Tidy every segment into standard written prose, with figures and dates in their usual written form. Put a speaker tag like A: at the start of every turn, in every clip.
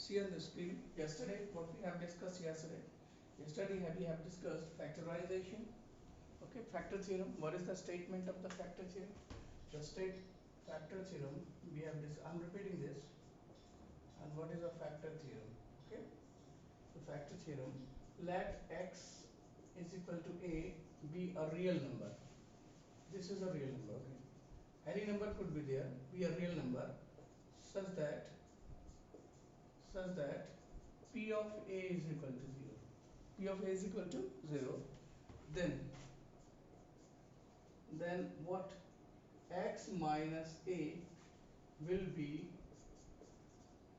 A: see on the screen yesterday what we have discussed yesterday. We have discussed factorization. Okay, factor theorem. What is the statement of the factor theorem? The state factor theorem we have this. I'm repeating this. And what is a factor theorem? Okay, the factor theorem. Let x is equal to a be a real number. This is a real number. Okay, any number could be there. Be a real number such that P of A is equal to 0. P of A is equal to 0. Then what? X minus A will be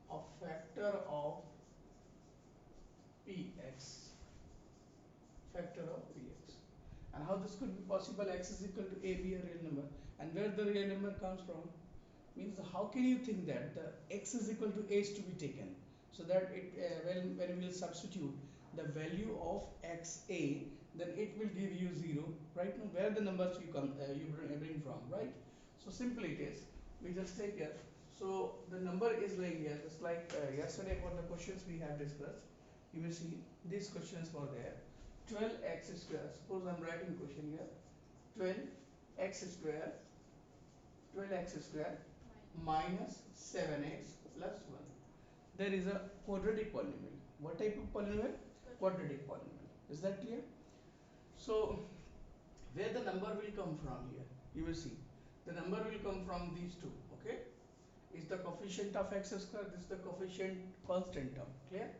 A: a factor of Px. Factor of Px. And how this could be possible? X is equal to A be a real number. And where the real number comes from? Means how can you think that the x is equal to a is to be taken, so that it when we will substitute the value of xa, then it will give you 0, right? Now where the numbers you bring from, right? So simply it is, we just take here. So the number is lying here, just like yesterday for the questions we have discussed. You will see these questions were there. 12x square, suppose I'm writing question here. 12x square 12x square minus 7x plus 1. There is a quadratic polynomial. What type of polynomial? Quadratic polynomial. Is that clear? So, where the number will come from here? You will see. The number will come from these two. Okay? Is the coefficient of x square. This is the coefficient constant term. Clear?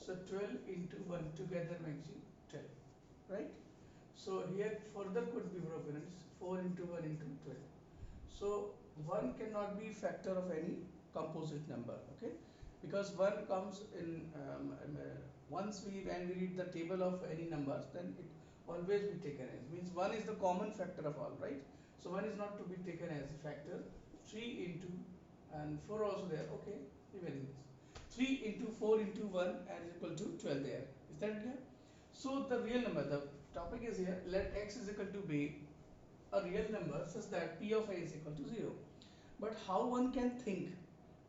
A: So, 12 into 1 together makes you 12. Right? So, here further could be broken. It's 4 into 1 into 12. So 1 cannot be factor of any composite number, okay? Because 1 comes in once when we read the table of any numbers, then it always be taken as, means 1 is the common factor of all, right? So 1 is not to be taken as a factor. 3 into and 4 also there, okay? Even this 3 into 4 into 1 and is equal to 12 there. Is that clear? So the real number, the topic is here, let x is equal to b a real number such that P of A is equal to 0. But how one can think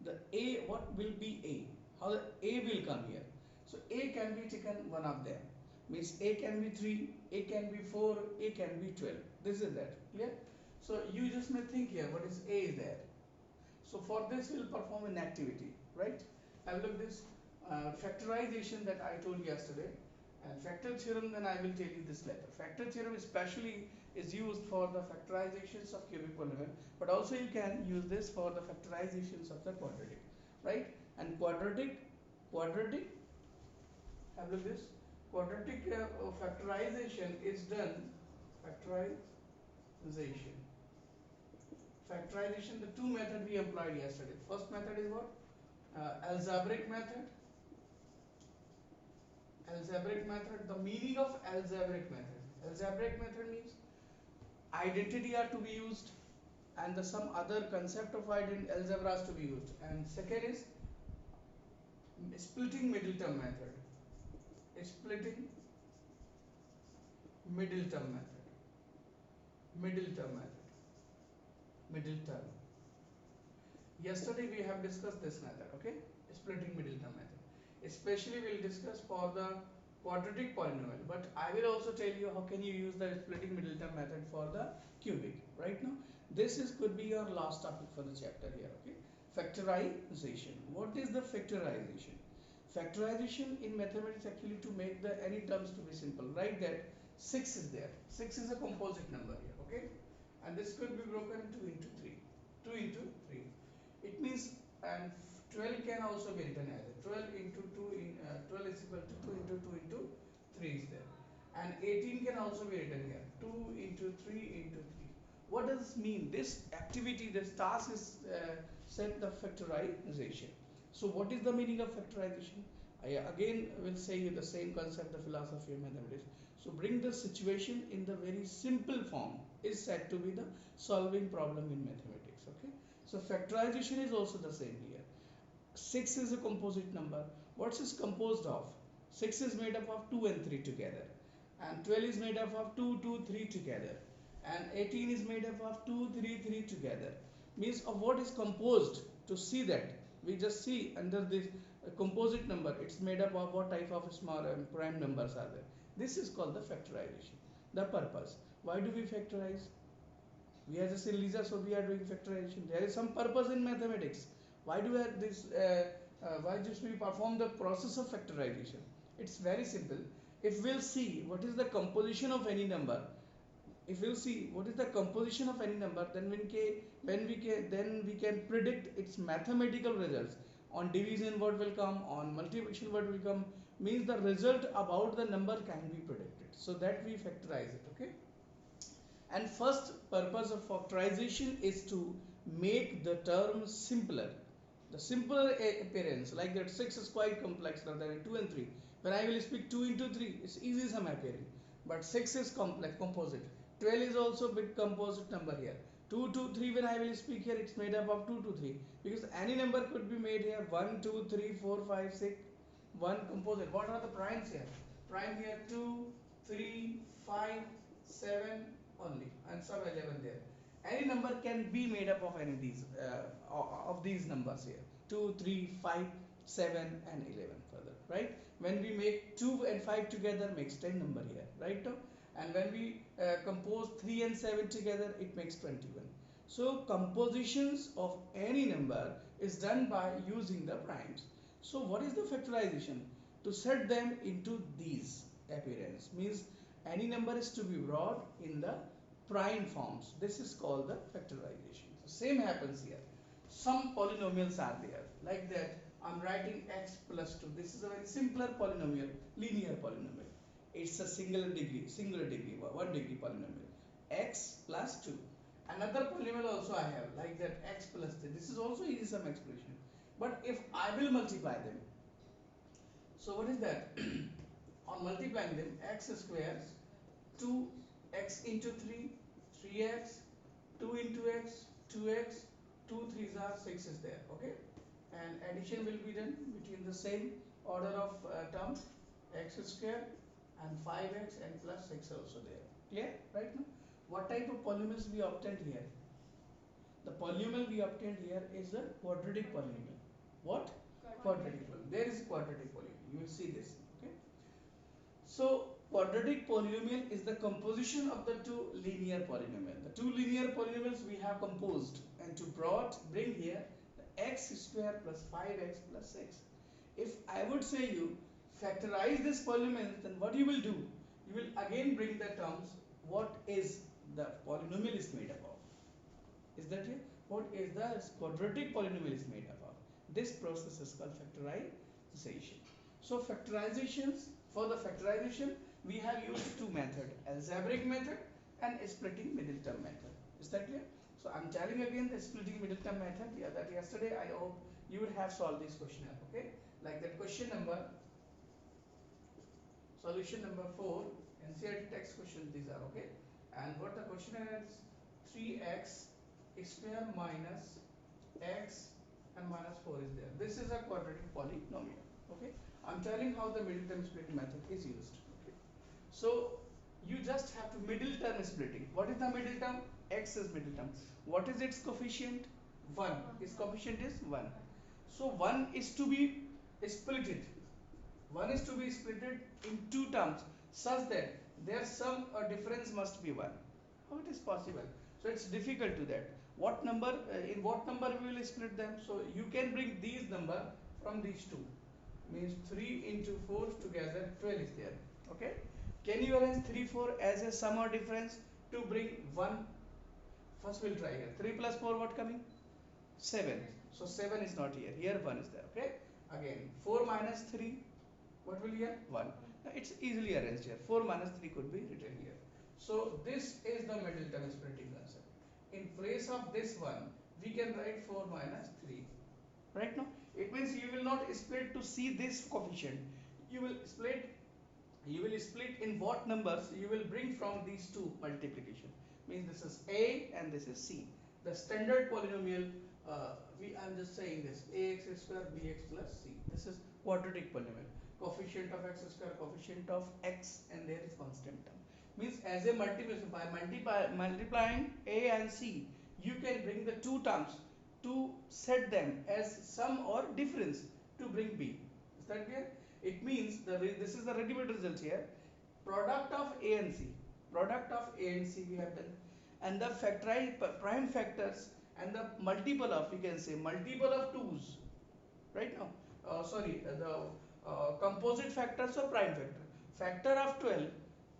A: the A, what will be A? How the A will come here? So A can be taken one of them. Means A can be 3, A can be 4, A can be 12. This is that. Clear? So you just may think here what is A is there. So for this we'll perform an activity, right? Have a look this factorization that I told you yesterday. And factor theorem, then I will tell you this later. Factor theorem especially is used for the factorizations of cubic polynomial, but also you can use this for the factorizations of the quadratic, right? And quadratic, have a look this. Quadratic factorization is done. Factorization. Factorization. The two method we employed yesterday. First method is what? Algebraic method. Algebraic method. The meaning of algebraic method. Algebraic method means identity are to be used, and the some other concept of algebra is to be used. And second is splitting middle term method. Splitting middle term method. Middle term method. Middle term. Yesterday we have discussed this method, okay? Splitting middle term method. Especially we'll discuss for the quadratic polynomial, but I will also tell you how can you use the splitting middle term method for the cubic. Right now, this is could be your last topic for the chapter here, okay? Factorization. What is the factorization? Factorization in mathematics actually to make the any terms to be simple. Write that 6 is there. 6 is a composite number here, okay? And this could be broken into 3. 2 into 3. It means, and 12 can also be written as 12 into 2 in 12 is equal to 2 into 2 into 3 is there. And 18 can also be written here. 2 into 3 into 3. What does this mean? This activity, this task is set the factorization. So what is the meaning of factorization? I again will say you the same concept, the philosophy of mathematics. So bring the situation in the very simple form is said to be the solving problem in mathematics. Okay. So factorization is also the same here. 6 is a composite number. What is composed of? 6 is made up of 2 and 3 together. And 12 is made up of 2, 2, 3 together. And 18 is made up of 2, 3, 3 together. Means of what is composed. To see that, we just see under this a composite number, it's made up of what type of small prime numbers are there. This is called the factorization. The purpose, why do we factorize? We are just in Lisa, so we are doing factorization. There is some purpose in mathematics. Why do we have this why just we perform the process of factorization? It's very simple. If we'll see what is the composition of any number, if we'll see what is the composition of any number, then then we can predict its mathematical results. On division what will come, on multiplication what will come, means the result about the number can be predicted, so that we factorize it. Okay. And first purpose of factorization is to make the term simpler. The simpler appearance, like that 6 is quite complex rather than 2 and 3. When I will speak 2 into 3, it's easy some appearing. But 6 is complex, composite. 12 is also big composite number here. 2 to 3, when I will speak here, it's made up of 2 to 3. Because any number could be made here 1, 2, 3, 4, 5, 6. 1 composite. What are the primes here? Prime here 2, 3, 5, 7 only, and some 11 there. Any number can be made up of any of these of these numbers here, 2, 3, 5, 7 and 11 further, right? When we make 2 and 5 together, makes 10 number here, right? And when we compose 3 and 7 together, it makes 21. So compositions of any number is done by using the primes. So what is the factorization? To set them into these appearance, means any number is to be brought in the prime forms. This is called the factorization. So same happens here. Some polynomials are there, like that I'm writing x plus 2. This is a very simpler polynomial, linear polynomial. It's a single degree, 1 degree polynomial, x plus 2. Another polynomial also I have, like that x plus 3. This is also easy sum expression. But if I will multiply them, so what is that? On multiplying them, x squares 2x into 3, 3x, 2 into x, 2x, 2 3s are 6 is there. Okay. And addition will be done between the same order of terms, x square and 5x and plus 6 also there. Clear right now? What type of polynomials we obtained here? The polynomial we obtained here is a quadratic polynomial. What? Quadratic polynomial. There is a quadratic polynomial. You will see this. Okay. So quadratic polynomial is the composition of the two linear polynomials. The two linear polynomials we have composed and to bring here the x square plus 5x plus 6. If I would say you factorize this polynomial, then what you will do? You will again bring the terms what is the polynomial is made up of. Is that it? What is the quadratic polynomial is made up of? This process is called factorization. So factorizations, for the factorization we have used two methods, algebraic method and splitting middle term method. Is that clear? So I'm telling again the splitting middle term method. Yeah, that yesterday I hope you would have solved this question. Okay, like that question number, solution number 4, NCERT text question these are. Okay, and what the question is, 3x square minus x and minus 4 is there. This is a quadratic polynomial. Okay, I'm telling how the middle term splitting method is used. Okay, so you just have to middle term splitting. What is the middle term? X is middle term. What is its coefficient? 1. Its coefficient is 1. So 1 is to be splitted. 1 is to be splitted in two terms such that their sum or difference must be 1. How it is possible? So it's difficult to that. What number, in what number we will split them? So you can bring these number from these two. Means 3 into 4 together 12 is there. Okay. Can you arrange 3, 4 as a sum or difference to bring 1? First we'll try here. 3 plus 4 what coming? 7. So 7 is not here. Here 1 is there. Okay. Again 4 minus 3. What will here? 1. Now it's easily arranged here. 4 minus 3 could be written here. So this is the middle term splitting concept. In place of this one, we can write 4 minus 3. Right now, it means you will not split to see this coefficient. You will split. You will split in what numbers you will bring from these two multiplication. Means this is a and this is c. The standard polynomial. I'm just saying this ax square bx plus c. This is quadratic polynomial. Coefficient of x square, coefficient of x, and there is constant term. Means as a multiplication, by multiplying a and c, you can bring the two terms to set them as sum or difference. to bring b. Is that clear? It means this is the ready-made result here. Product of a and c, product of a and c we have done, and the prime factors and the multiple of, we can say multiple of 2's, right now. Sorry, the composite factors or prime factor of 12,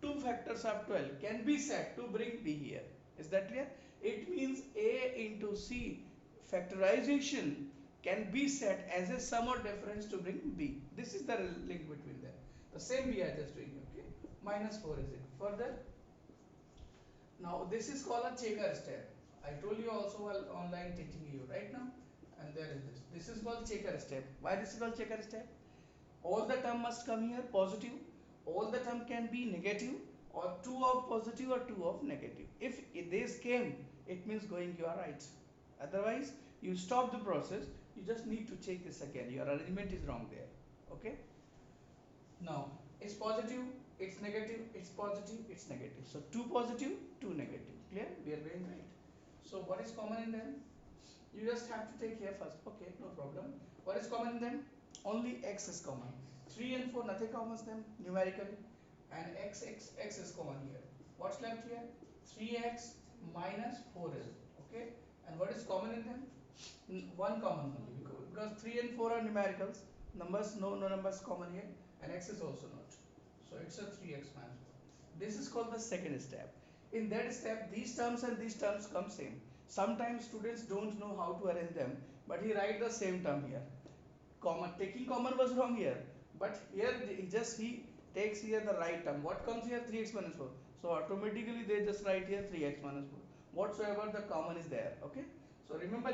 A: two factors of 12 can be set to bring b here. Is that clear? It means a into c factorization can be set as a sum or difference to bring b. This is the link between them. The same we are just doing. Okay, minus 4 is it. Further, now this is called a checker step. I told you also while online teaching you right now, and there is this. This is called checker step. Why this is called checker step? All the term must come here positive. All the term can be negative, or two of positive or two of negative. If this came, it means going you are right. Otherwise, you stop the process. You just need to check this again. Your arrangement is wrong there. Okay. Now, it's positive, it's negative, it's positive, it's negative. So two positive, two negative. Clear? We are going right. So what is common in them? You just have to take here first. Okay, no problem. What is common in them? Only x is common. 3 and 4, nothing common in them numerically. And x is common here. What's left here? 3x minus 4 is. Okay. And what is common in them? One common only, because 3 and 4 are numericals. Numbers, no numbers common here. And x is also not. So it's a 3x minus 4. This is called the second step. In that step, these terms and these terms come same. Sometimes students don't know how to arrange them, but he write the same term here. Taking common was wrong here, but here he takes here the right term. What comes here? 3x minus 4. So automatically they just write here 3x minus 4. Whatsoever the common is there. Okay. So remember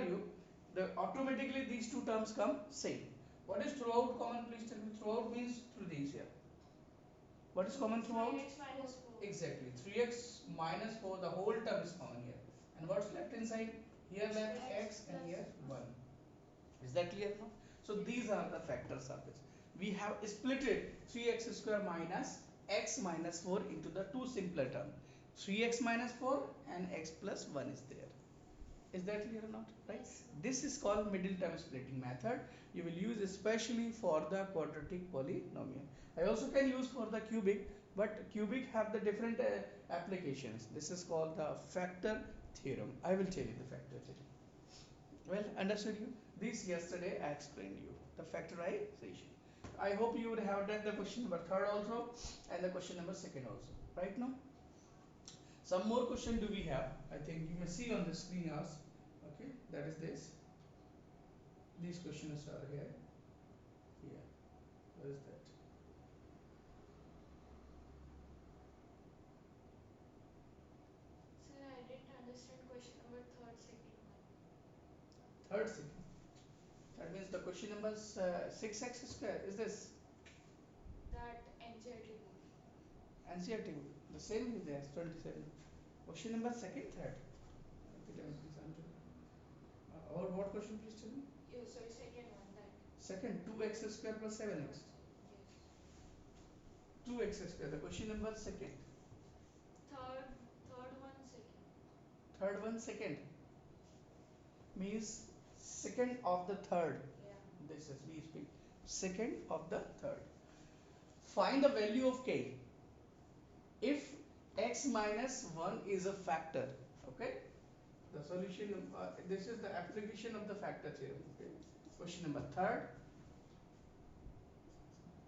A: automatically these two terms come same. What is throughout common? Please tell me. Throughout means through these here. What is common throughout?
B: 3x minus 4.
A: Exactly. 3x minus 4, the whole term is common here. And what's left inside? Here left x and here 1. Is that clear now? So these are the factors of this. We have split it 3x square minus x minus 4 into the two simpler term. 3x minus 4 and x plus 1 is there. Is that clear or not? Right?
B: Yes.
A: This is called middle term splitting method. You will use especially for the quadratic polynomial. I also can use for the cubic, but cubic have the different applications. This is called the factor theorem. I will tell you the factor theorem. Well, understood you? This yesterday I explained you the factorization. I hope you would have done the question number 3rd also and the question number 2nd also. Right now, some more question do we have? I think you may see on the screen us. Okay, that is this. These questions are here. Here. What is that?
B: Sir, I didn't understand question number third, second one.
A: Third second. That means the question number 6x square is this.
B: That NCERT book.
A: NCERT book. The same is there. 27. Question number 2nd, 3rd. Or what question, please tell me?
B: Yeah, sorry, second one. That.
A: Second, 2x square plus 7x.
B: Yes.
A: 2x square. The question number 2nd.
B: Third one, second.
A: Third one, second. Means second of the third.
B: Yeah.
A: This is we speak. Second of the third. Find the value of k if x minus 1 is a factor. Okay. The solution. This is the application of the factor theorem. Okay. Question number 3rd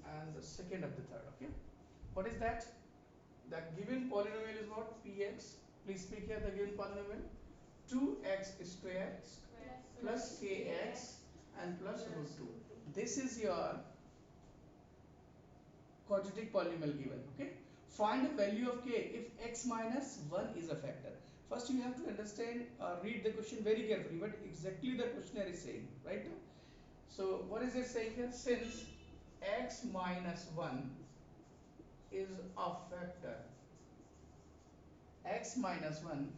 A: and the second of the third. Okay. What is that? The given polynomial is what? Px. Please speak here the given polynomial. 2x square
B: Square.
A: plus kx and plus root 2. This is your quadratic polynomial given. Okay. Find the value of k if x minus 1 is a factor. First you have to understand, read the question very carefully what exactly the questionnaire is saying. Right. So what is it saying here? Since x minus 1 is a factor, x minus 1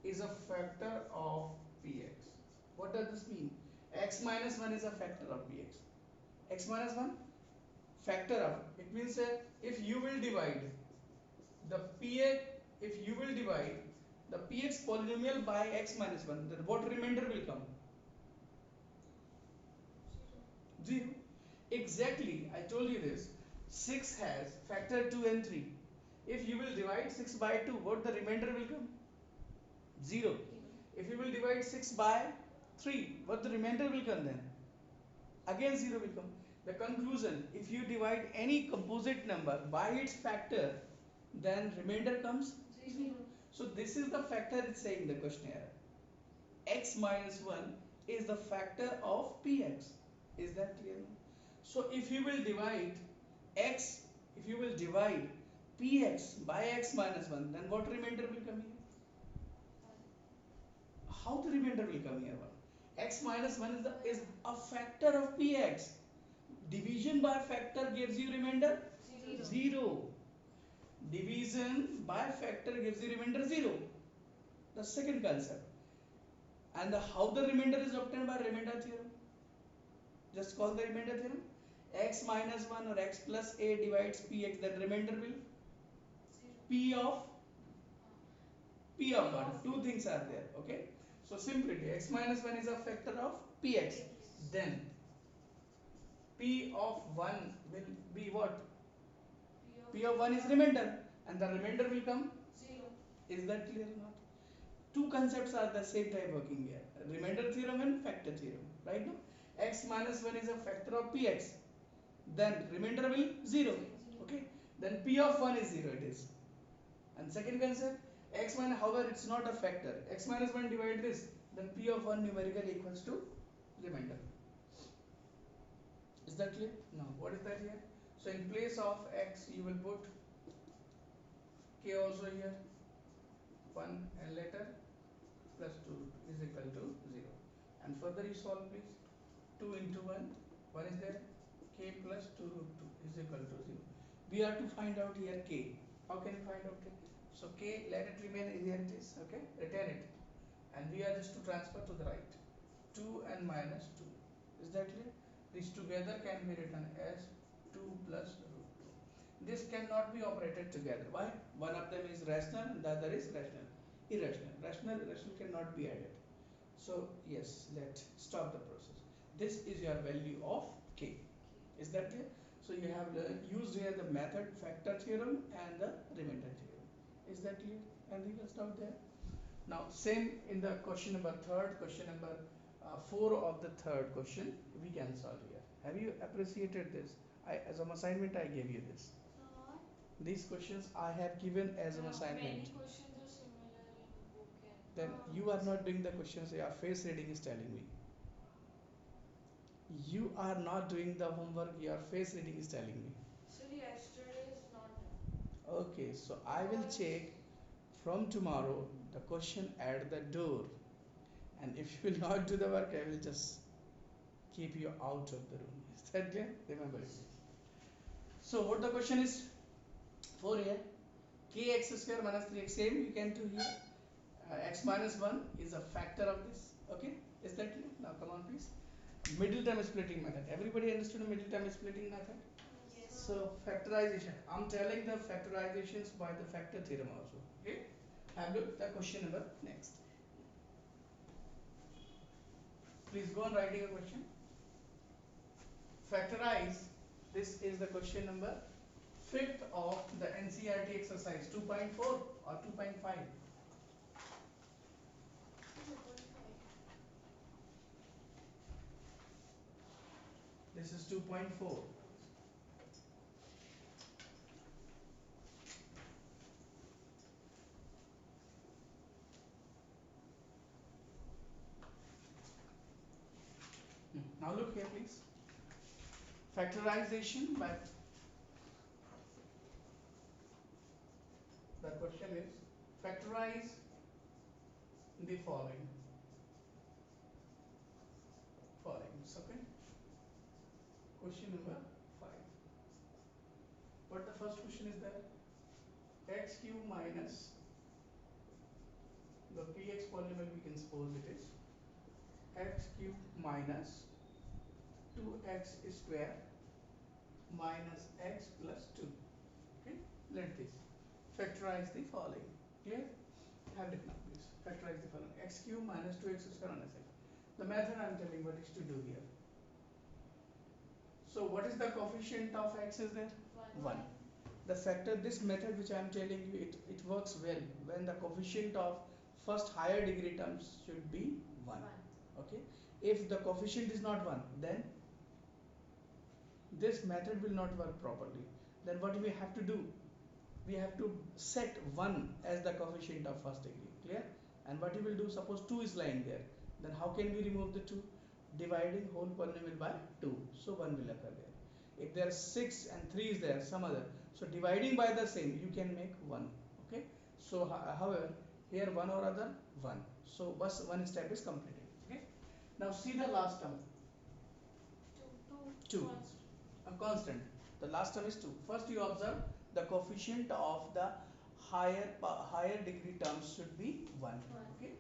A: is a factor of px. What does this mean? X minus 1 is a factor of px. X minus 1 factor of, it means if you will divide the px, if you will divide the px polynomial by x minus 1, then what remainder will come? 0. Exactly, I told you this. 6 has factor 2 and 3. If you will divide 6 by 2, what the remainder will come? 0. If you will divide 6 by 3, what the remainder will come then? Again 0 will come. The conclusion, if you divide any composite number by its factor, then remainder comes 0. So this is the factor it's saying in the questionnaire. X minus 1 is the factor of px. Is that clear? So if you will divide x, if you will divide px by x minus 1, then what remainder will come here? How the remainder will come here? X minus 1 is a factor of px. Division by factor gives you remainder 0. Division by factor gives you remainder 0. The second concept. And how the remainder is obtained by remainder theorem? Just call the remainder theorem. X minus 1 or x plus a divides px, then remainder will p of p of 1. Two things are there. Okay. So simply x minus 1 is a factor of px. Then p of 1 will be what? P of 1 is remainder, and the remainder will come 0. Is that clear or not? Two concepts are the same type working here. Remainder theorem and factor theorem. Right now, x minus 1 is a factor of px. Then remainder will 0. Okay. Then p of 1 is 0 it is. And second concept, x minus, however it's not a factor. X minus 1 divide this, then p of 1 numerically equals to remainder. Is that clear? Now what is that here? So in place of x you will put k also here, 1 and later plus 2 is equal to 0. And further you solve please. 2 into 1, 1 is there, k plus 2 root 2 is equal to 0. We have to find out here k. How can you find out k? So k, let it remain here it is, okay, retain it. And we are just to transfer to the right. 2 and minus 2. Is that clear? These together can be written as 2 plus root 2. This cannot be operated together. Why? One of them is rational and the other is rational. Irrational. Rational cannot be added. So yes, let's stop the process. This is your value of k. Is that clear? So you have used here the method factor theorem and the remainder theorem. Is that clear? Anything else out there? Now same in the question number 4 of the third question we can solve here. Have you appreciated this? As an assignment I gave you this. These questions I have given as an assignment.
B: Many questions are similar in book and
A: Then you are not doing the questions. Your face reading is telling me. You are not doing the homework. Your face reading is telling me.
B: so yesterday is not done.
A: Okay, so I will check from tomorrow the question at the door. And if you will not do the work, I will just keep you out of the room. Is that clear? Remember it. So what the question is for here? Kx square minus 3x, same you can do here. X minus 1 is a factor of this. Okay, is that clear? Now come on please. Middle term splitting method. Everybody understood the middle term splitting method?
B: Yes.
A: So factorization. I'm telling the factorizations by the factor theorem also. Okay. Have a look at the question number next. Please go on writing a question. Factorize. This is the question number 5th of the NCERT exercise 2.4 or 2.5.
B: 2.5.
A: This is 2.4. Now look here please. Factorization by the question is factorize the following. Okay. Question number 5. What the first question is there? X cube minus the px polynomial, we can suppose it is x cube minus 2x square minus x plus 2. Okay, let this factorize the following. Clear? Have it now please. Factorize the following. X cube minus 2x square minus x. The method I am telling what is to do here. So So what is the coefficient of x is there? 1.
B: One.
A: The factor, this method which I am telling you, it works well when the coefficient of first higher degree terms should be 1. Okay. If the coefficient is not 1, then this method will not work properly. Then what we have to do? We have to set 1 as the coefficient of first degree. Clear? And what you will do, suppose 2 is lying there, then how can we remove the 2? Dividing whole polynomial by 2, so 1 will occur there. If there are 6 and 3 is there, some other, so dividing by the same you can make 1. Okay, so however here 1 or other 1, so one step is completed. Okay, now see the last term.
B: Two.
A: 2, a constant. The last term is 2. First you observe the coefficient of the higher degree terms should be 1. Okay,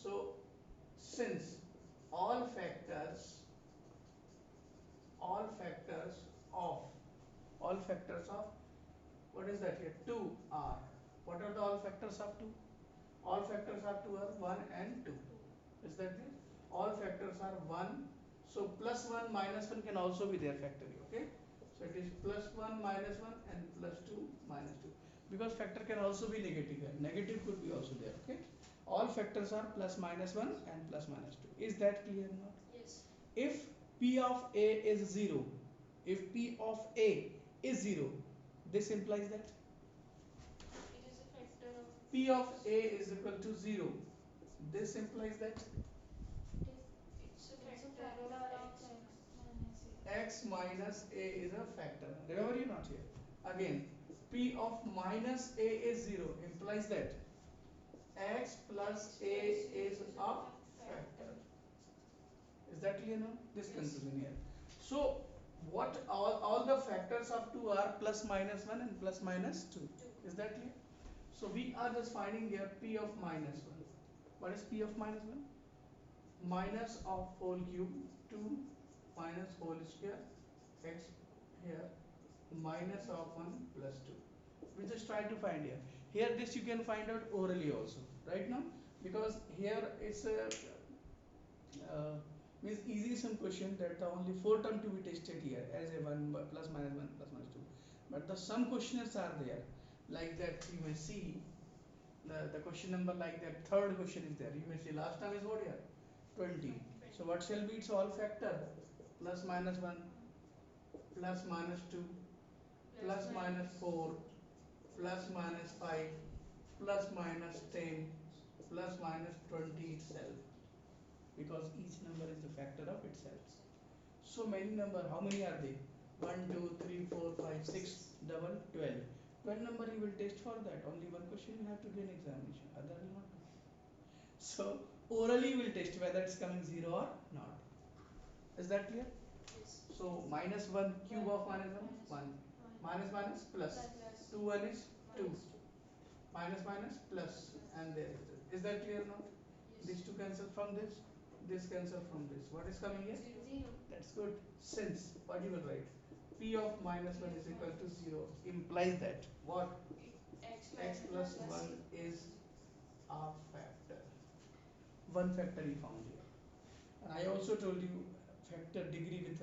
A: so since all factors all factors of all factors of what is that here, 2 are, what are the all factors of 2? All factors are 2 are 1 and 2. Is that it? All factors are 1, so plus 1 minus 1 can also be their factorial. Okay, so it is plus 1 minus 1 and plus 2 minus 2, because factor can also be negative here, negative could be also there. Okay, all factors are plus minus 1 and plus minus 2. Is that clear now?
B: Yes.
A: If p of a is 0, if p of a is 0, this implies that
B: It is a factor of.
A: p of a is equal to 0, this implies that
B: It's a factor of
A: x minus a is a factor. Remember, you not here again, p of minus a is 0 implies that x plus a is a factor. Is that clear now? This conclusion here. So what all the factors of 2 are plus minus 1 and plus minus 2. Is that clear? So we are just finding here p of minus 1. What is p of minus 1? Minus of whole cube 2 minus whole square x here minus of 1 plus 2. We just try to find here. Here this you can find out orally also right now, because here it's a means easy sum question that the only 4 term to be tested here as a 1 plus minus 1 plus minus 2, but the some questions are there like that. You may see the question number like that, third question is there. You may see last time is what here 20. So what shall be its all factor? Plus minus 1 plus minus 2 plus minus 4 plus minus 5 plus minus 10 plus minus 20 itself, because each number is the factor of itself. So many number, how many are they? 1 2 3 4 5 6 double 12. 12 number you will test for that. Only one question you have to do in examination, other will not do. So orally you will test whether it's coming 0 or not. Is that clear?
B: Yes.
A: So minus 1 cube of minus 1 1 minus minus plus 2 1 is 2 minus minus plus, and there is it. Is that clear now? These two cancel from this cancel from this. What is coming here?
B: Zero.
A: That's good. Since what you will write, p of minus 1 is equal to 0 implies that what? X plus 1 is a factor. One factor you found here, and I also told you factor degree with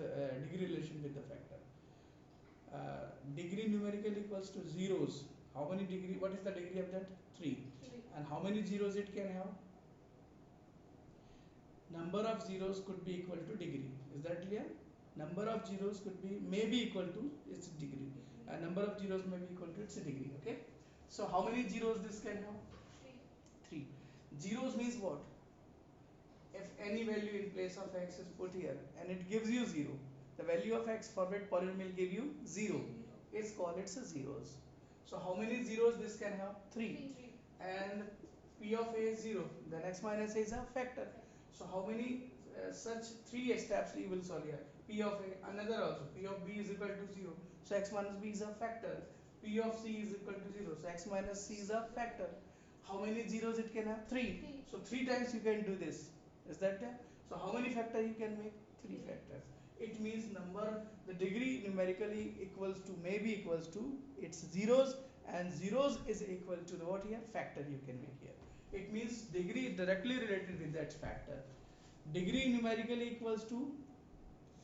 A: degree relation with the factor. Degree numerical equals to zeros. How many degree? What is the degree of that? 3.
B: Three.
A: And how many zeros it can have? Number of zeros could be equal to degree. Is that clear? Number of zeros could be maybe equal to its degree, and number of zeros may be equal to its degree. Okay, so how many zeros this can have? 3. Zeros means what? If any value in place of x is put here and it gives you 0, the value of x for that polynomial give you 0, is called its zeros. So how many zeros this can have? 3. And p of a is 0, then x minus a is a factor. So how many such 3 steps you will solve here? P of a, another also, p of b is equal to 0, so x minus b is a factor. P of c is equal to 0, so x minus c is a factor. How many zeros it can have? 3. So 3 times you can do this. Is that clear? So how many factor you can make? 3 factors. It means number, the degree numerically equals to, maybe equals to its zeros, and zeros is equal to the what here? Factor you can make here. It means degree directly related with that factor. Degree numerically equals to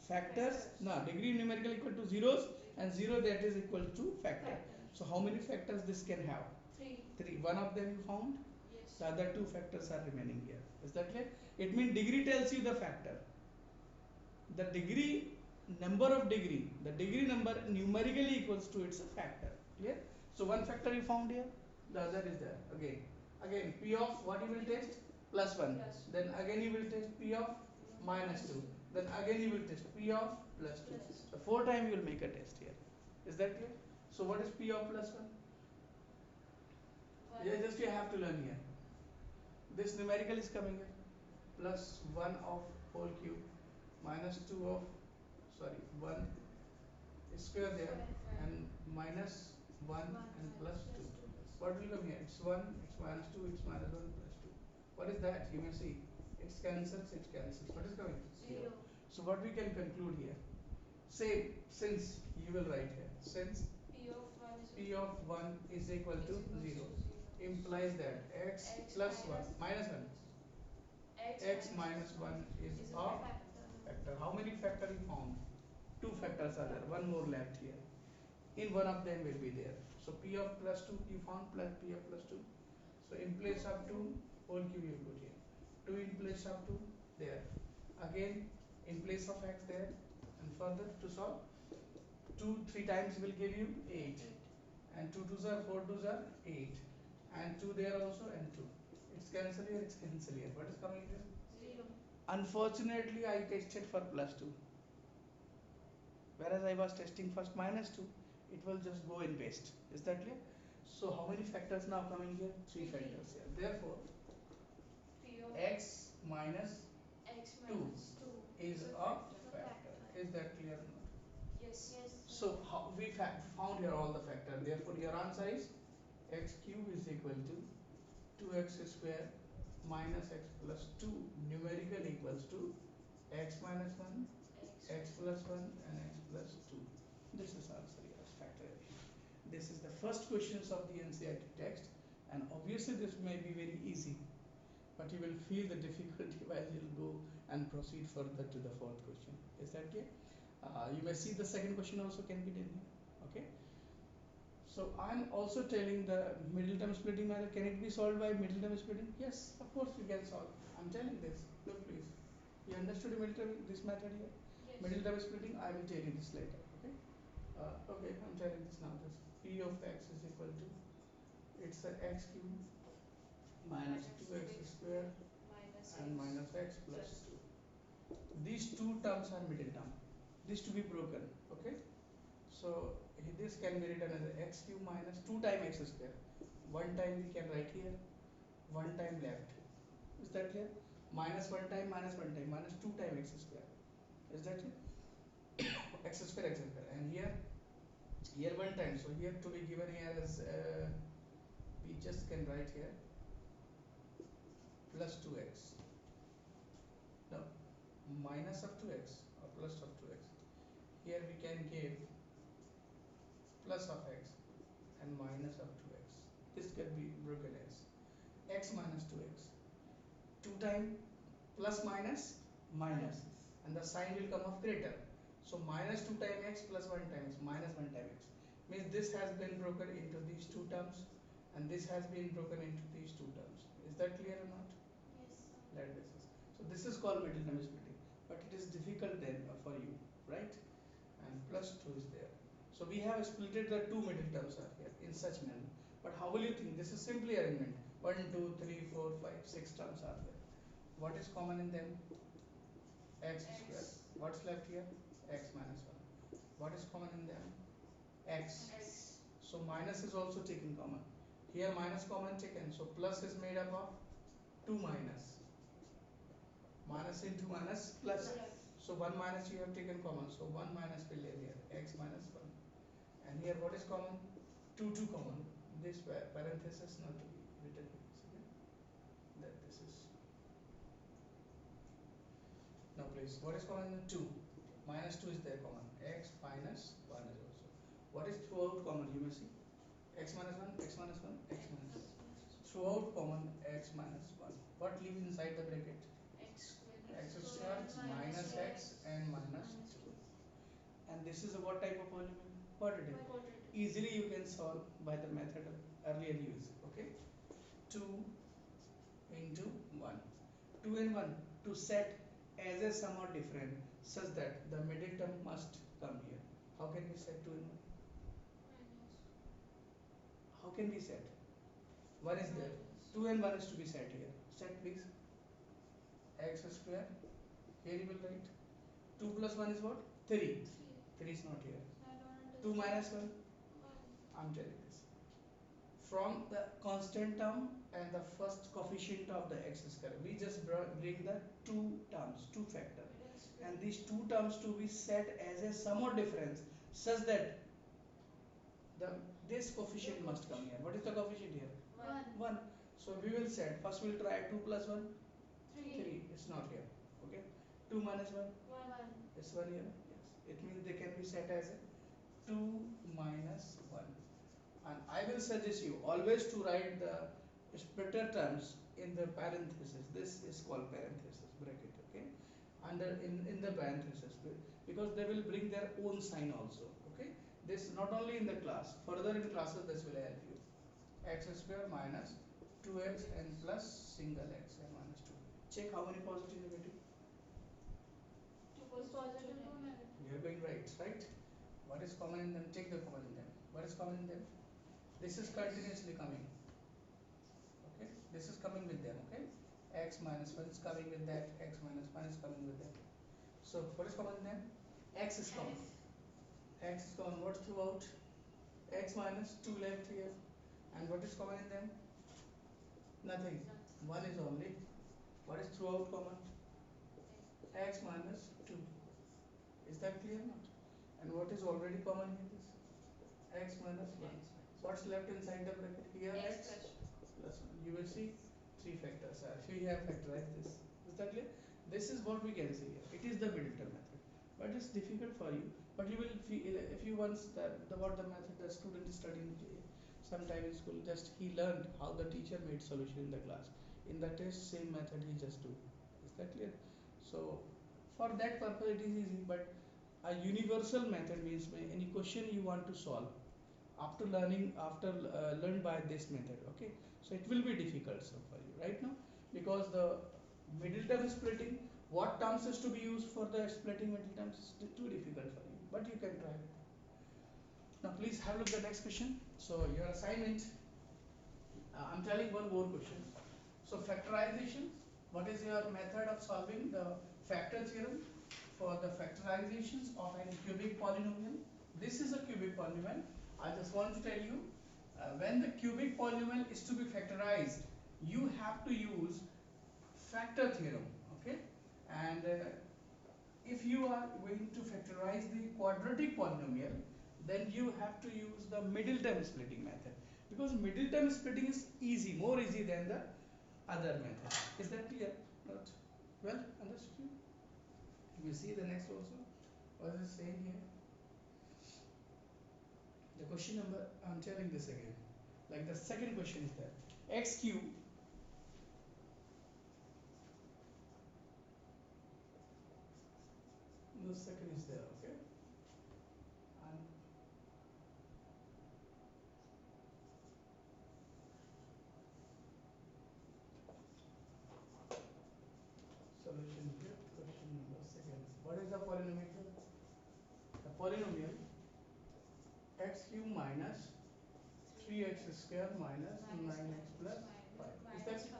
A: factors. No, degree numerical equal to zeros, and 0 that is equal to factor. So how many factors this can have?
B: Three.
A: 3. One of them you found,
B: Yes.
A: the other two factors are remaining here. Is that clear? It means degree tells you the factor. The degree, number of degree, the degree number numerically equals to its factor. Clear? So one factor you found here, the other is there. Again p of what you will test? Plus 1.
B: Plus.
A: Then again you will test p of minus 2. Then again you will test p of plus 2.
B: Plus.
A: So 4 times you will make a test here. Is that clear? So what is p of plus 1?
B: One.
A: Yeah, just you have to learn here. This numerical is coming here. Plus 1 of whole cube minus 2 of, sorry, 1 square there, and minus 1 and plus 2. What will come here? It's 1, it's minus 2, it's minus 1 plus 2. What is that? You may see. It's cancels, it cancels. What is coming?
B: 0.
A: So what we can conclude here? Same, since you will write here. Since
B: P of 1 is
A: p of 1 is equal to 0, implies that x plus 1 minus 1, x minus 1 is a factor. How many factor you found? Two factors are there, one more left here. In one of them will be there. So p of plus 2 you found, plus p of plus 2. So in place of 2, whole cube you put here. 2 in place of 2 there. Again in place of x there, and further to solve, 2 3 times will give you 8, and 2 2s are 4 2s are 8, and 2 there also, and 2. It's cancel here, it's cancel here. What is coming here?
B: 0.
A: Unfortunately I tested for plus 2, whereas I was testing first minus 2. It will just go in paste. Is that clear? So how many factors now coming here? 3 factors here. Therefore
B: P of
A: x minus
B: x
A: 2
B: minus 2
A: is a factor. Is that clear or not?
B: Yes.
A: So how we found here all the factors. Therefore your answer is x cube is equal to 2x square minus x plus 2 numerical equals to x minus 1, x plus 1, and x plus 2. This is answer here as factor addition. This is the first questions of the NCERT text, and obviously this may be very easy, but you will feel the difficulty while you will go and proceed further to the fourth question. Is that clear? You may see the second question also can be done here. Okay. So I am also telling the middle term splitting method. Can it be solved by middle term splitting? Yes, of course we can solve. I am telling this. Look please. You understood the middle term, this method here?
B: Yes.
A: Middle term splitting, I will tell you this later. Okay. Okay, I'm telling this now. This p of x is equal to, it's a x cube minus 2x square and minus x plus 2. These two terms are middle term. These to be broken. Okay. So this can be written as x cube minus 2 times x square. One time we can write here, one time left. Is that clear? Minus 1 time, minus 1 time, minus 2 times x square. Is that clear? X square, and here one time. So here to be given here as we just can write here plus 2x. Now minus of 2x or plus of 2x. Here we can give plus of x and minus of 2x. This can be broken as x minus 2x. 2 times plus minus minus, and the sign will come of greater. So minus 2 times x plus 1 times minus 1 times x. Means this has been broken into these two terms, and this has been broken into these two terms. Is that clear or not?
B: Yes.
A: Like this is. So this is called middle term splitting, but it is difficult then for you, right? And plus 2 is there. So we have splitted the two middle terms are here in such manner. But how will you think? This is simply arrangement. 1, 2, 3, 4, 5, 6 terms are there. What is common in them? X square. What's left here? X minus 1. What is common in them? X. So minus is also taken common. Here minus common taken. So plus is made up of 2 minus. Minus into minus plus. So 1 minus you have taken common. So 1 minus will live here. X minus 1. And here what is common? 2 common. This parenthesis not to be written here. Okay? That this is. Now please, what is common in 2? Minus 2 is there common. X minus 1 is also. What is throughout common? You may see. X minus 1, X minus 1, X minus 1. Throughout common X minus 1. What leaves inside the bracket?
B: X
A: X square minus x and minus 2. and this is a what type of polynomial? Quadratic.
B: Quadratic.
A: Easily you can solve by the method earlier used. Okay, 2 into 1. 2 and 1 to set as a sum or different such that the middle term must come here. How can we set 2 and 1?
B: Minus.
A: How can we set? 1 is there.
B: Minus.
A: 2 and 1 is to be set here. Set please. X square. Here you will write 2 plus 1 is what? 3.
B: 3.
A: 3 is not here.
B: I don't
A: 2
B: understand.
A: minus 1.
B: 1.
A: I'm telling this. From the constant term and the first coefficient of the x square, we just bring the two terms, two factor,
B: Yes.
A: and these two terms to be set as a sum or difference such that the this coefficient must come here. What is the coefficient here?
B: 1.
A: 1. So we will set, first we will try 2 plus 1,
B: 3.
A: 3. It's not here. Okay. 2 minus 1,
B: 1.
A: it's 1 here. Yes. It means they can be set as a 2 minus 1. And I will suggest you always to write the splitter terms in the parenthesis. This is called parenthesis bracket. Okay, under in the parenthesis, because they will bring their own sign also. Okay, this not only in the class, further in classes this will help you. X square minus 2x and plus single x and minus 2. Check how many positive negative.
B: 2 positive, 2 negative.
A: You are going right. What is common in them? Take the common in them. What is common in them? This is continuously coming. Okay, this is coming with them. Okay, x minus 1 is coming with that, x minus 1 is coming with that. So what is common in them? X is common. X is common. What throughout? X minus 2 left here. And what is common in them? Nothing. 1 is only. What is throughout common? X minus 2. Is that clear or not? And what is already common in this? X minus 1. What's left inside the bracket here? X plus 1. You will see three factors are. We have factorized this. Is that clear? This is what we can see here. It is the middle term method, but it's difficult for you. But you will feel if you once what the method the student is studying sometime in school, just he learned how the teacher made solution in the class. In the test, same method he just do. Is that clear? So for that purpose it is easy, but a universal method means any question you want to solve after learn by this method. Okay, so it will be difficult so for you right now, because the middle term splitting, what terms is to be used for the splitting middle terms is too difficult for you, but you can try it. Now please have a look at the next question. So your assignment, I'm telling one more question. So factorization, what is your method of solving the factor theorem for the factorizations of any cubic polynomial? This is a cubic polynomial. I just want to tell you, when the cubic polynomial is to be factorized, you have to use factor theorem. Okay, and if you are going to factorize the quadratic polynomial, then you have to use the middle term splitting method, because middle term splitting is easy, more easy than the other method. Is that clear? Not well understood? You see the next also. What is it saying here? The question number, I'm telling this again. Like the second question is there. X cube the second is there, okay? And solution here, question number second. What is the polynomial? The polynomial x cube minus 3x square minus 9x plus 5. Is that it?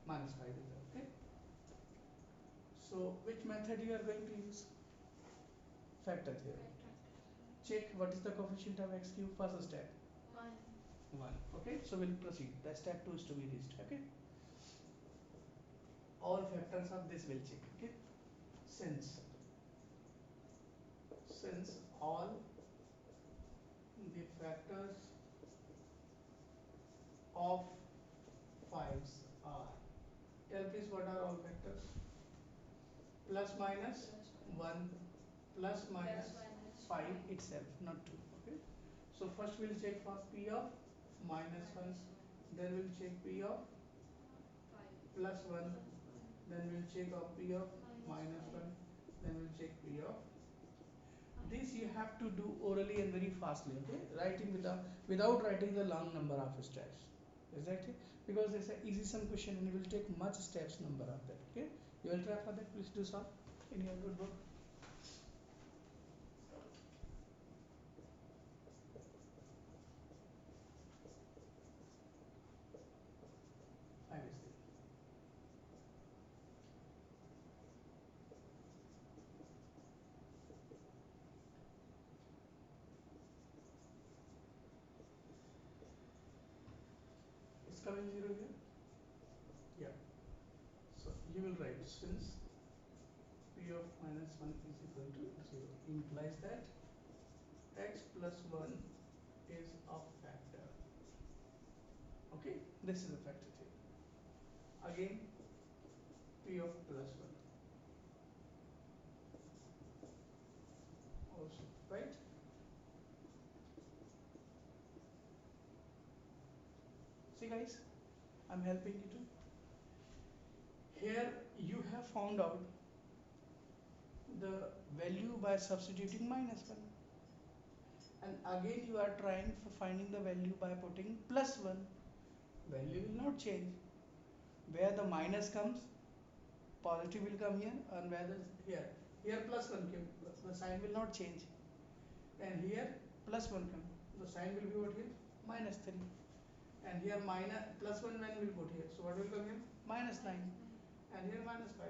A: Minus 5 is there, okay? So which method you are going to use? Factor theorem. Check what is the coefficient of x cube, first step.
B: 1.
A: 1. Okay, so we'll proceed. The step 2 is to be reached. Okay, all factors of this will check. Okay, since all the factors of 5s are, tell please what are all factors? Plus minus 1 plus minus 5 itself, not 2. Okay, so first we'll check for p of minus 1, then we'll check p of plus 1, then we'll check of p of minus 1, then we'll check p of This you have to do orally and very fastly, okay? Writing without writing the long number of steps. Exactly, because it's an easy sum question and it will take much steps number of that. Okay, you will try for that. Please do solve in your notebook. I will see. It's coming 0 here. Yeah. So you will write since p of minus 1 is equal to 0 implies that x plus 1 is a factor. Okay, this is a factor theory. Again, p of plus 1 also, right? See guys, I'm helping you too. Here you have found out the value by substituting minus 1, and again you are trying for finding the value by putting plus 1. Value will not change. Where the minus comes, positive will come here, and where the here plus 1 came, the sign will not change, and here plus 1 come, the sign will be what here, minus 3, and here minus plus 1 when will put here, so what will come here, minus 9, and here minus 5.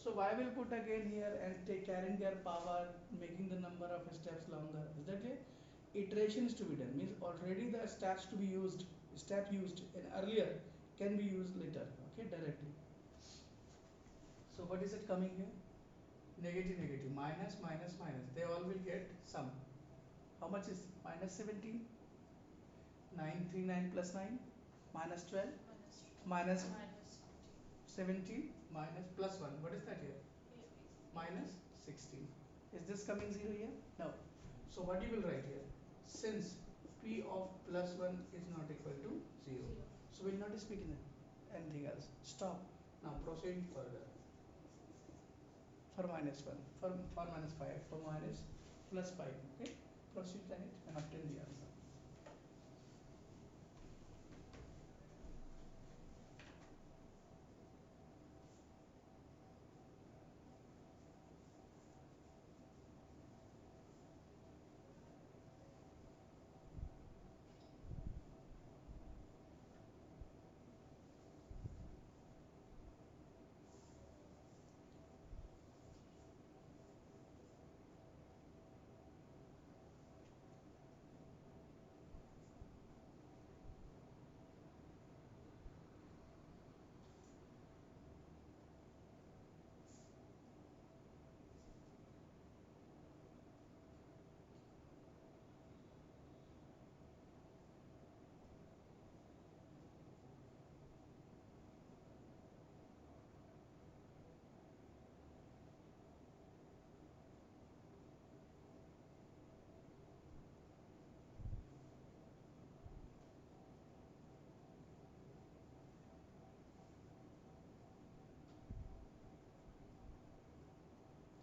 A: So why will put again here and take carrying their power, making the number of steps longer? Is that clear? Iterations to be done means already the steps to be used, step used in earlier can be used later. Okay, directly. So what is it coming here? Negative, negative, minus, minus, minus. They all will get sum. How much is minus 17? 939 plus 9 minus 12 minus 17 minus plus 1. What is that here? Minus 16. Is this coming 0 here? No. So what you will write here? Since p of plus 1 is not equal to 0. So we will not speak in anything else. Stop. Now proceed further. For minus 1, for minus 5, for minus plus 5. Okay? Proceed ahead and obtain the answer.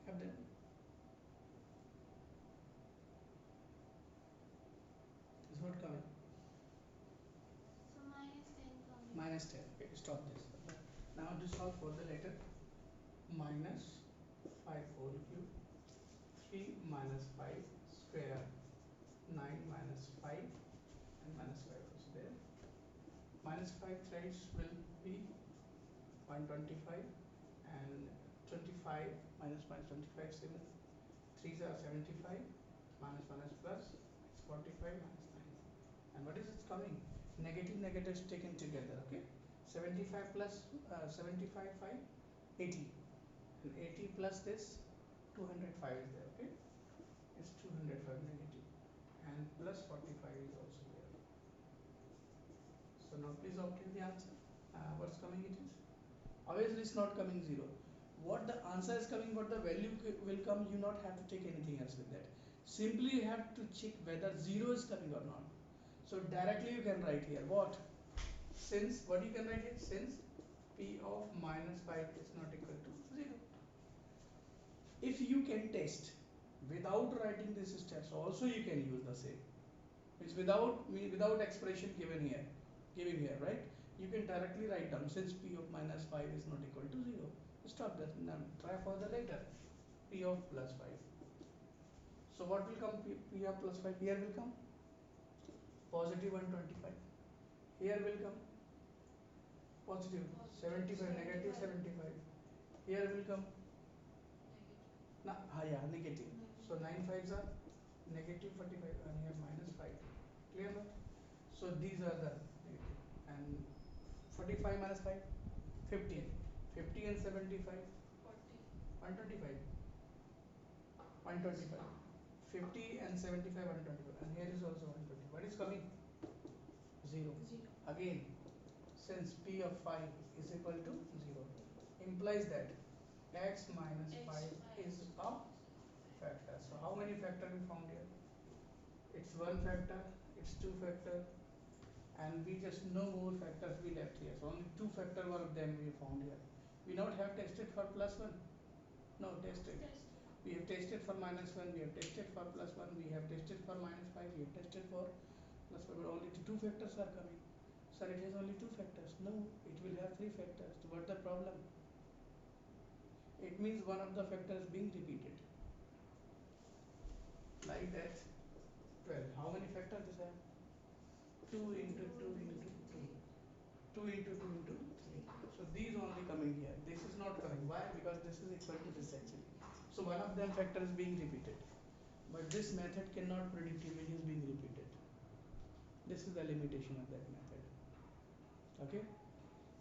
A: Have done. Is what coming?
B: So minus 10 coming.
A: Minus 10. Okay, stop this. Now to solve for the letter minus 5 whole cube, 3 minus 5 square, 9 minus 5, and minus 5 also there. Minus 5 threads will be 125, and 25 minus minus 25 7. 3s are 75, minus minus plus, it's 45 minus 9. And what is it coming? Negative negatives taken together, okay? 75 plus 75 5, 80, and 80 plus this 205 is there, okay? It's 205 negative, and plus 45 is also there. So now please obtain the answer. What's coming it is? Obviously it's not coming 0. What the answer is coming, what the value will come, you not have to take anything else with that. Simply you have to check whether 0 is coming or not. So directly you can write here what? Since, what you can write here? Since p of minus 5 is not equal to 0. If you can test Without writing these steps also you can use the same. It's without expression given here, right? You can directly write down, since p of minus 5 is not equal to 0. Stop that. Now try for the later. P of plus 5. So what will come? P of plus 5 here will come positive 125. Here will come positive 75, negative 75. Here will come yeah, negative. So 9 fives are negative 45 and here minus 5. Clear now? So these are the negative. And 45 minus 5, 50. 50 and 75, 125. 125. 50 and 75, 125. And here is also 120. What is coming? 0. Again, since P of 5 is equal to 0, implies that x minus 5 is a factor. So how many factor we found here? It's one factor, it's two factor, and we just no more factors we left here. So only two factor one of them we found here. We not have tested for plus 1. No, tested. We have tested for minus 1, we have tested for plus 1, we have tested for minus 5, we have tested for plus 5, but only two factors are coming. Sir, it has only two factors. No, it will have three factors. So what the problem? It means one of the factors being repeated. Like that 12. How many factors this have? 2 into 2 into 2. 2 into 2 into 3. So these only coming here. This is not coming. Why? Because this is equal to this actually. So one of them factor is being repeated. But this method cannot predict images being repeated. This is the limitation of that method. Okay?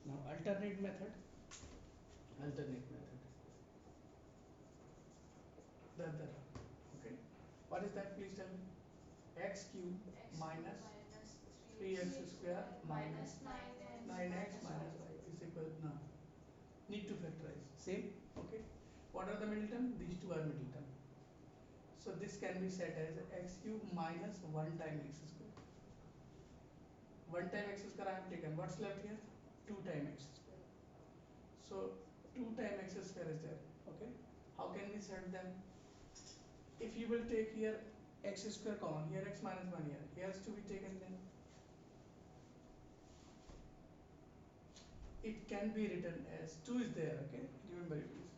A: Now alternate method. Alternate method. Okay. What is that? Please tell me. X cube minus 3x square minus 9x minus 5 is equal to, now need to factorize same. Okay, what are the middle term? These two are middle term. So this can be set as x cube minus 1 time x square. 1 time x square I have taken. What's left here? 2 time x square. So 2 time x square is there. Okay, how can we set them? If you will take here x square common, here x minus 1 here has to be taken, then it can be written as 2 is there. Okay, remember it is.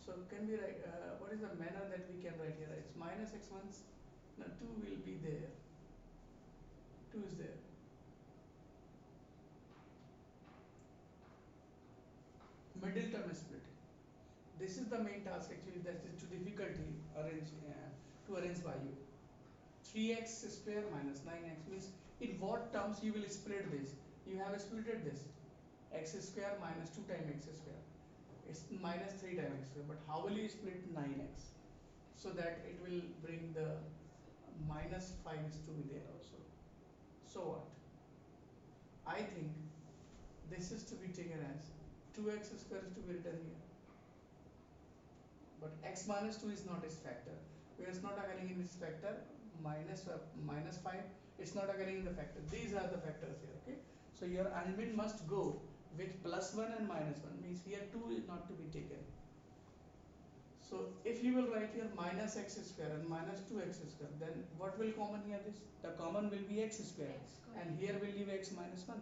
A: So can we write, what is the manner that we can write here? It's minus x once. Now 2 will be there. 2 is there. Middle term is split. This is the main task actually. That is too difficult to arrange value. 3x square minus 9x means in what terms you will split this? You have splitted this. X square minus 2 times x square. It's minus 3 times x square. But how will you split 9x? So that it will bring the minus 5 is to be there also. So what? I think this is to be taken as 2x square is to be written here. But x minus 2 is not its factor. Because it's not occurring in this factor. Minus 5, it's not occurring in the factor. These are the factors here. Okay. So your argument must go with plus 1 and minus 1. Means here 2 is not to be taken. So if you will write here minus x square and minus 2x square, then what will common here? This the common will be x square, and here will leave x minus 1.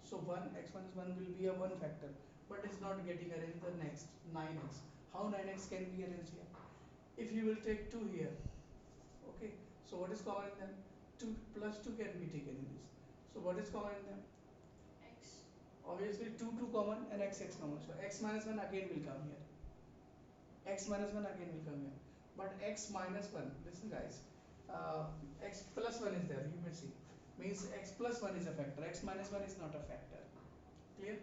A: So 1 x minus 1 will be a 1 factor, but it's not getting arranged the next 9x. How 9x can be arranged here? If you will take 2 here, okay. So what is common in them? 2 plus 2 can be taken in this. So what is common in them?
B: X.
A: Obviously 2 common and x common. So x minus 1 again will come here. X minus 1 again will come here, but x minus 1, listen guys, x plus 1 is there, you may see, means x plus 1 is a factor, x minus 1 is not a factor. Clear?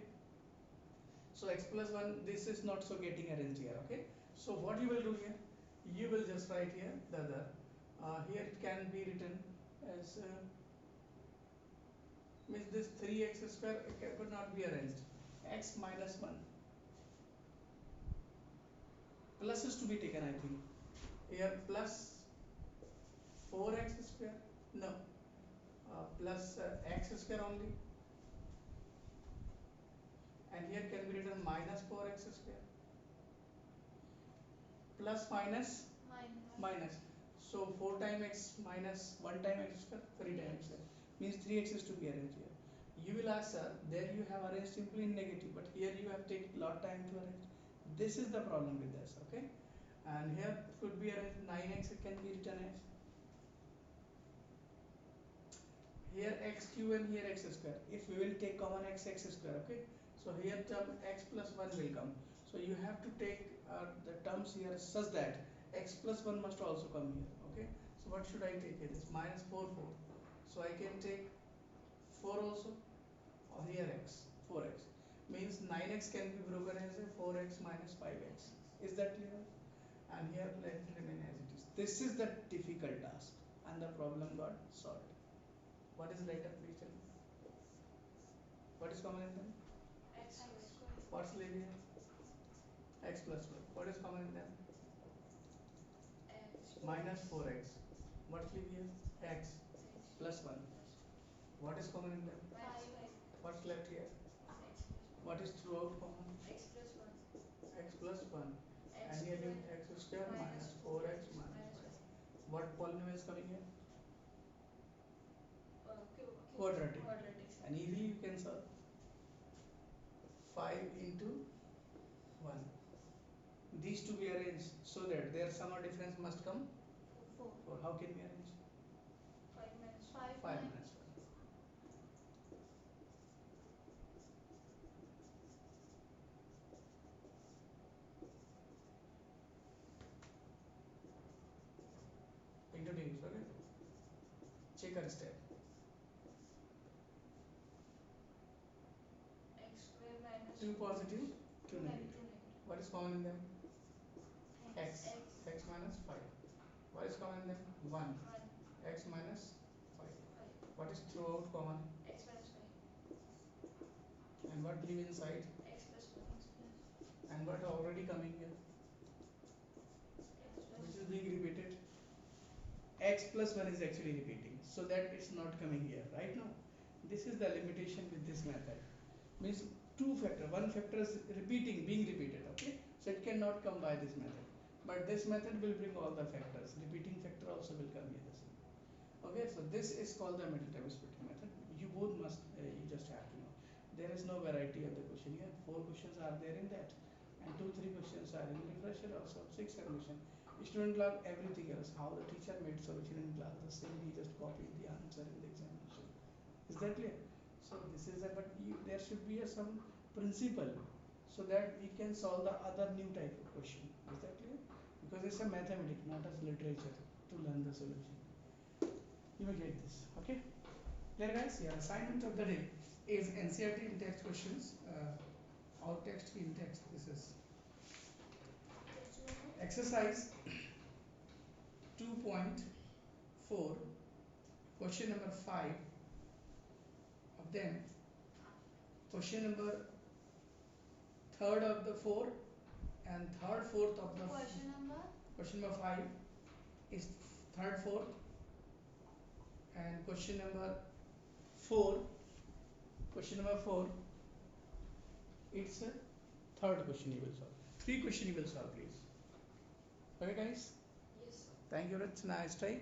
A: So x plus 1, this is not so getting arranged here. Okay, so what you will do here, you will just write here the other, here it can be written as means this 3x square could not be arranged, x minus 1 plus is to be taken, I think here plus 4x square, no, plus x square only, and here can be written minus 4x square plus minus
B: Minus.
A: minus. So 4 times x minus 1 time x square, 3 times x means 3x is to be arranged here. You will ask, sir, there you have arranged simply in negative, but here you have taken lot time to arrange. This is the problem with this, okay? And here could be arranged 9x, it can be written as here x cube and here x square. If we will take common x square, okay? So here term x plus 1 will come. So you have to take the terms here such that x plus 1 must also come here, okay? So what should I take here? This minus 4 4. So I can take 4 also, or here x 4x means 9x can be broken as a 4x minus 5x. Is that clear? And here let it remain as it is. This is the difficult task and the problem got solved. What is later, please tell me. What is common in them?
B: X square.
A: What's leave here? X plus 1. What is common in them?
B: X
A: Minus 4x. What's leave here? X plus 1. What is common in them?
B: minus 5.
A: What's left here?
B: X plus 1.
A: What is throughout common?
B: X plus 1.
A: X plus 1.
B: X
A: And here
B: square
A: leave x square minus 4x minus 5. What polynomial is coming here? Quadratic.
B: Quadratic.
A: And easily you can solve 5 into 1. These to be arranged so that their sum or difference must come
B: 4.
A: 4. How can we arrange?
B: 5 minus 5.
A: 5 minus 1. Introduce, okay? Checker step.
B: X square minus
A: 2 positive, 2
B: 2
A: negative. What is common in them? X.
B: X.
A: X minus 5. What is common in them? 1.
B: 1.
A: X minus 5.
B: 5.
A: What is throughout common?
B: X minus 5.
A: And what leave inside?
B: X plus 1.
A: And what already coming here?
B: X plus
A: Which is being repeated? X plus 1 is actually repeating, so that it's not coming here right now. This is the limitation with this method. Means two factor, one factor is repeating, being repeated, okay? So it cannot come by this method. But this method will bring all the factors. Repeating factor also will come here. Okay, so this is called the middle table splitting method. You both must, you just have to know. There is no variety of the question here. 4 questions are there in that, and 2-3 questions are in refresher also. 6 submission. Student love everything else. How the teacher made solution in class the same. He just copied the answer in the examination. Is that clear? So this is a, but there should be some principle so that we can solve the other new type of question. Is that clear? Because it's a mathematics, not as literature to learn the solution. You will get this, okay? There guys, yeah, assignment of the day is NCERT in text questions, out text in text. This is exercise 2.4, question number 5 of them. Question number 3rd of the 4 and 3rd, 4th of the question number 5 is 3rd, 4th, and question number 4, it's a 3rd question you will solve. 3 question you will solve, please. Okay guys,
B: yes.
A: thank you. It's nice try.